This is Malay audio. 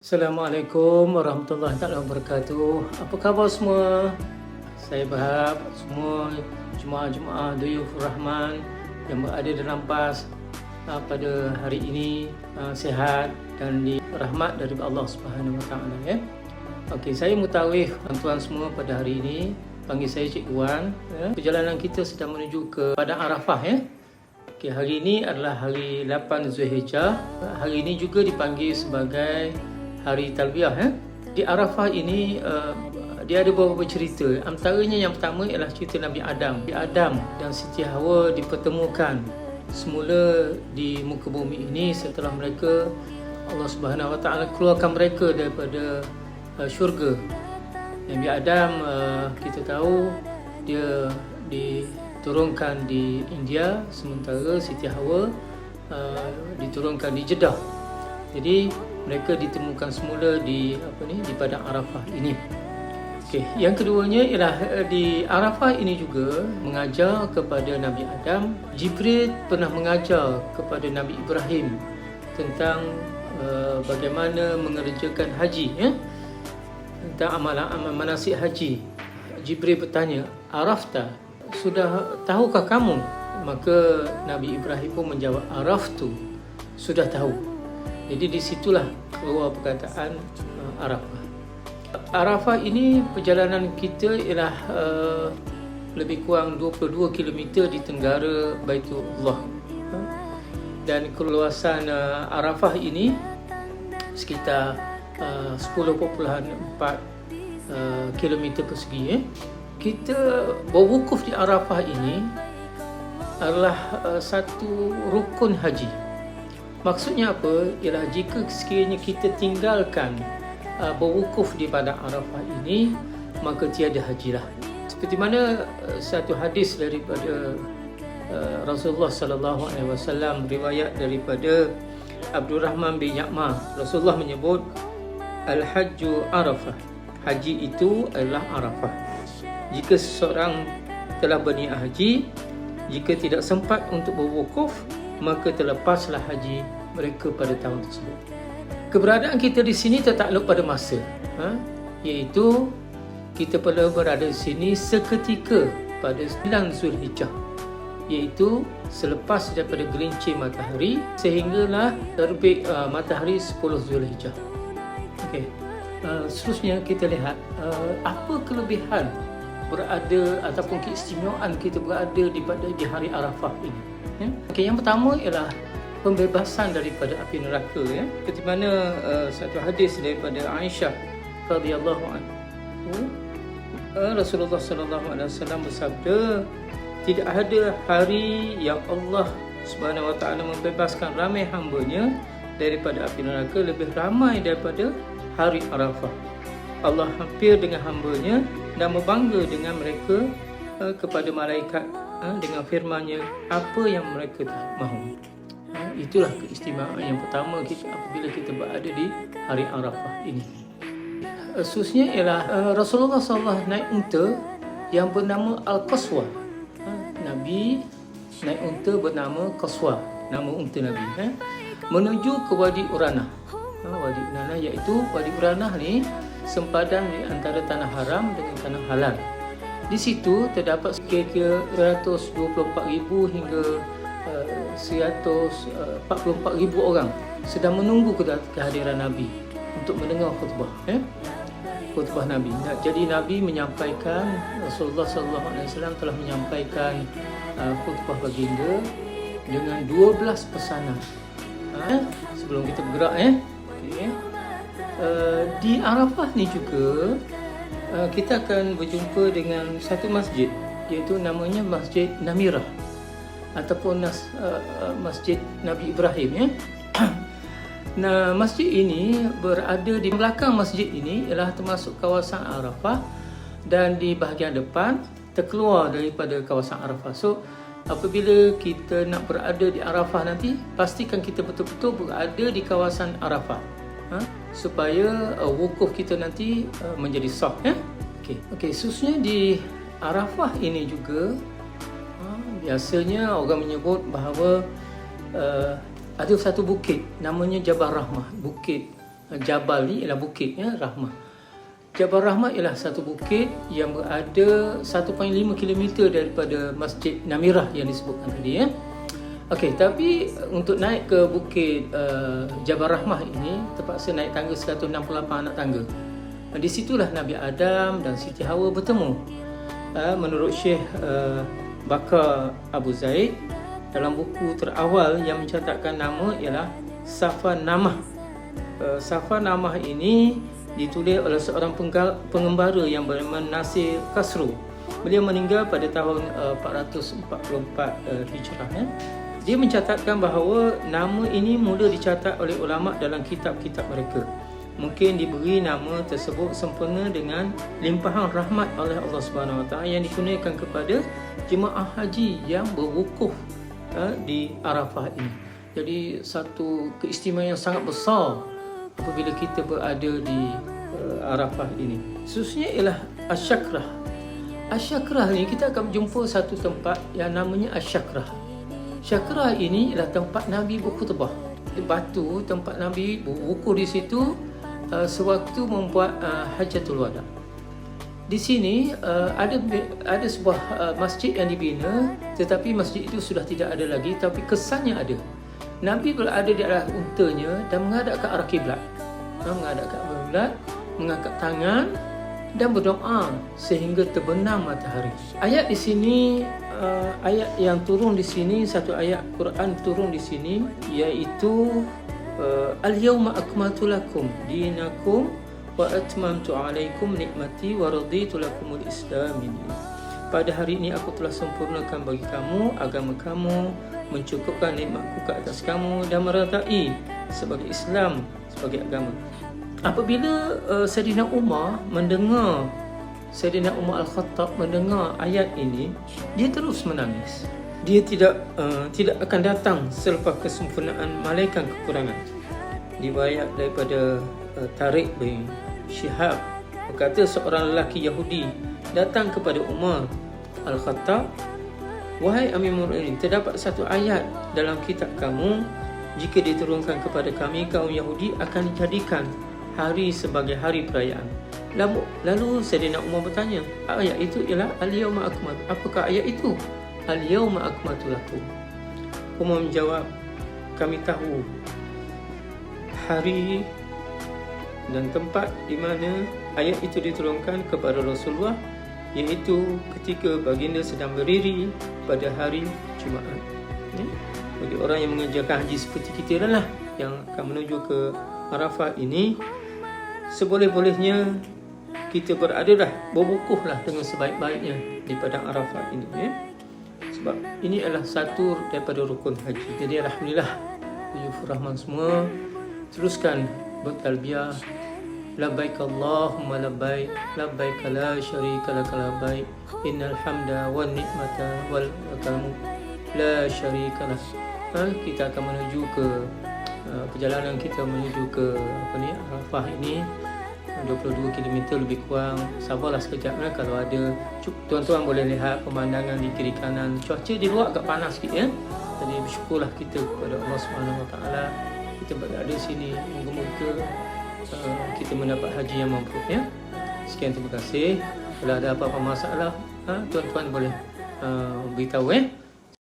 Assalamualaikum warahmatullahi wabarakatuh. Apa khabar semua? Saya berharap semua jemaah-jemaah Duyuf Rahman yang berada dalam PAS pada hari ini sihat dan dirahmat dari Allah Subhanahu Wa Taala. Okey, saya mutawif tuan-tuan semua pada hari ini. Panggil saya Cik Wan. Perjalanan kita sedang menuju ke Padang Arafah. Okey, hari ini adalah hari 8 Zulhijjah. Hari ini juga dipanggil sebagai Hari Talbiyah. Di Arafah ini dia ada beberapa cerita. Antaranya yang pertama ialah cerita Nabi Adam. Nabi Adam dan Siti Hawa dipertemukan semula di muka bumi ini setelah mereka Allah Subhanahu Wa Taala keluarkan mereka daripada syurga. Nabi Adam kita tahu dia diturunkan di India, sementara Siti Hawa diturunkan di Jeddah. Jadi mereka ditemukan semula di Padang Arafah ini. Okey, yang keduanya ialah di Arafah ini juga mengajar kepada Nabi Adam. Jibril pernah mengajar kepada Nabi Ibrahim tentang bagaimana mengerjakan haji, tentang amalan manasik haji. Jibril bertanya, "Arafta? Sudah tahukah kamu?" Maka Nabi Ibrahim pun menjawab, "Araftu." Sudah tahu. Jadi di situlah keluar perkataan Arafah. Arafah ini perjalanan kita ialah lebih kurang 22 km di tenggara Baitullah. Dan keluasan Arafah ini sekitar 10.4 km persegi. Kita berwukuf di Arafah ini adalah satu rukun haji. Maksudnya apa? Ialah jika sekiranya kita tinggalkan berwukuf di Padang Arafah ini, maka tiada hajilah. Seperti mana satu hadis daripada Rasulullah sallallahu alaihi wasallam, riwayat daripada Abdul Rahman bin Ya'mah. Rasulullah menyebut al-hajju Arafah. Haji itu adalah Arafah. Jika seseorang telah berniat haji, jika tidak sempat untuk berwukuf, maka terlepaslah haji mereka pada tahun tersebut. Keberadaan kita di sini tertakluk pada masa, iaitu kita perlu berada di sini seketika pada 9 Zulhijjah, iaitu selepas daripada gelincir matahari sehinggalah terbit matahari 10 Zulhijjah. Okey. Seterusnya kita lihat apa kelebihan berada ataupun keistimewaan kita berada di hari Arafah ini. Okay, yang pertama ialah pembebasan daripada api neraka. Seperti mana satu hadis daripada Aisyah radhiyallahu anha, Rasulullah sallallahu alaihi wasallam bersabda, tidak ada hari yang Allah Subhanahu wa taala membebaskan ramai hamba-Nya daripada api neraka lebih ramai daripada hari Arafah. Allah hampir dengan hamba-Nya dan berbangga dengan mereka kepada malaikat dengan firman-Nya, apa yang mereka mahu. Itulah keistimewaan yang pertama kita apabila kita berada di hari Arafah ini. Khususnya ialah Rasulullah SAW naik unta yang bernama Al-Qaswa. Nabi naik unta bernama Qaswa, nama unta Nabi, menuju ke Wadi Uranah. Wadi Uranah iaitu Wadi Uranah ni sempadan di antara tanah haram dengan tanah halal. Di situ terdapat kira-kira 124,000 hingga 144,000 orang sedang menunggu kehadiran Nabi untuk mendengar khutbah. Khutbah Nabi. Jadi Nabi menyampaikan, Rasulullah SAW telah menyampaikan khutbah baginda dengan 12 pesanan. Sebelum kita bergerak, di Arafah ni juga kita akan berjumpa dengan satu masjid, iaitu namanya Masjid Namirah ataupun Masjid Nabi Ibrahim. Nah, masjid ini berada di belakang masjid ini ialah termasuk kawasan Arafah, dan di bahagian depan terkeluar daripada kawasan Arafah. So apabila kita nak berada di Arafah nanti, pastikan kita betul-betul berada di kawasan Arafah, supaya wukuf kita nanti menjadi sah. Okey, khususnya di Arafah ini juga biasanya orang menyebut bahawa ada satu bukit namanya Jabal Rahmah, bukit Jabal ni ialah bukit ya, Rahmah. Jabal Rahmah ialah satu bukit yang berada 1.5 km daripada Masjid Namirah yang disebutkan tadi ya. Okey, tapi untuk naik ke bukit Jabal Rahmah ini terpaksa naik tangga 168 anak tangga. Di situlah Nabi Adam dan Siti Hawa bertemu. Menurut Syekh Bakar Abu Zaid, dalam buku terawal yang mencatatkan nama ialah Safanamah. Safanamah ini ditulis oleh seorang pengembara yang bernama Nasir Kasru. Beliau meninggal pada tahun 444 Hijrah ya. Dia mencatatkan bahawa nama ini mula dicatat oleh ulama dalam kitab-kitab mereka. Mungkin diberi nama tersebut sempena dengan limpahan rahmat oleh Allah Subhanahu Wa Taala yang dikurniakan kepada jemaah haji yang berwukuf di Arafah ini. Jadi satu keistimewaan yang sangat besar apabila kita berada di Arafah ini. Khususnya ialah Asy-Syakrah. Asy-Syakrah ni kita akan jumpa satu tempat yang namanya Asy-Syakrah. Syakrah ini ialah tempat Nabi berkhutbah. Batu tempat Nabi berwukuf di situ sewaktu membuat Hajjatul Wada. Di sini ada sebuah masjid yang dibina, tetapi masjid itu sudah tidak ada lagi, tapi kesannya ada. Nabi berada di atas untanya dan menghadap ke arah kiblat. Menghadap ke arah kiblat, mengangkat tangan dan berdoa sehingga terbenam matahari. Ayat di sini ayat yang turun di sini, satu ayat Quran turun di sini, iaitu al-yawma akmaltu lakum dinakum wa atmamtu alaikum nikmati wa raditu lakumul Islam. Pada hari ini aku telah sempurnakan bagi kamu agama kamu, mencukupkan nikmatku ke atas kamu dan meredai sebagai Islam sebagai agama. Apabila Sayyidina Umar mendengar, Sayyidina Umar Al-Khattab mendengar ayat ini, dia terus menangis. Dia tidak akan datang selepas kesempurnaan malaikat kekurangan. Riwayat daripada Tariq bin Syihab berkata seorang lelaki Yahudi datang kepada Umar Al-Khattab, "Wahai Amirul Mukminin, terdapat satu ayat dalam kitab kamu, jika diturunkan kepada kami kaum Yahudi akan dijadikan hari sebagai hari perayaan." Lalu Sayyidina Umar bertanya, ayat itu ialah al-yawma akmaltu. Apakah ayat itu? Al-yawma akmaltu lakum. Umar menjawab, kami tahu hari dan tempat di mana ayat itu diturunkan kepada Rasulullah, iaitu ketika baginda sedang berdiri pada hari Jumaat. Bagi orang yang mengerjakan haji seperti kita lah, yang akan menuju ke Arafah ini, seboleh-bolehnya kita beradalah, berwukuflah dengan sebaik-baiknya di padang Arafah ini ya. Sebab ini adalah satu daripada rukun haji. Jadi alhamdulillah, Duyufur Rahman semua teruskan bertalbiyah, labbaik Allahumma labbaik, labbaik la syarika lak labbaik, innal hamda wan ni'mata wal mulku la syarika lak. Kita akan menuju ke perjalanan kita menuju ke Arafah ini 22 km lebih kurang. Sabarlah sekejap lah. Kalau ada, tuan-tuan boleh lihat pemandangan di kiri kanan. Cuaca di luar agak panas sikit ya. Jadi bersyukurlah kita kepada Allah Subhanahu Wa Taala, kita berada di sini. Moga-moga kita mendapat haji yang mabrur ya. Sekian, terima kasih. Kalau ada apa-apa masalah, tuan-tuan boleh beritahu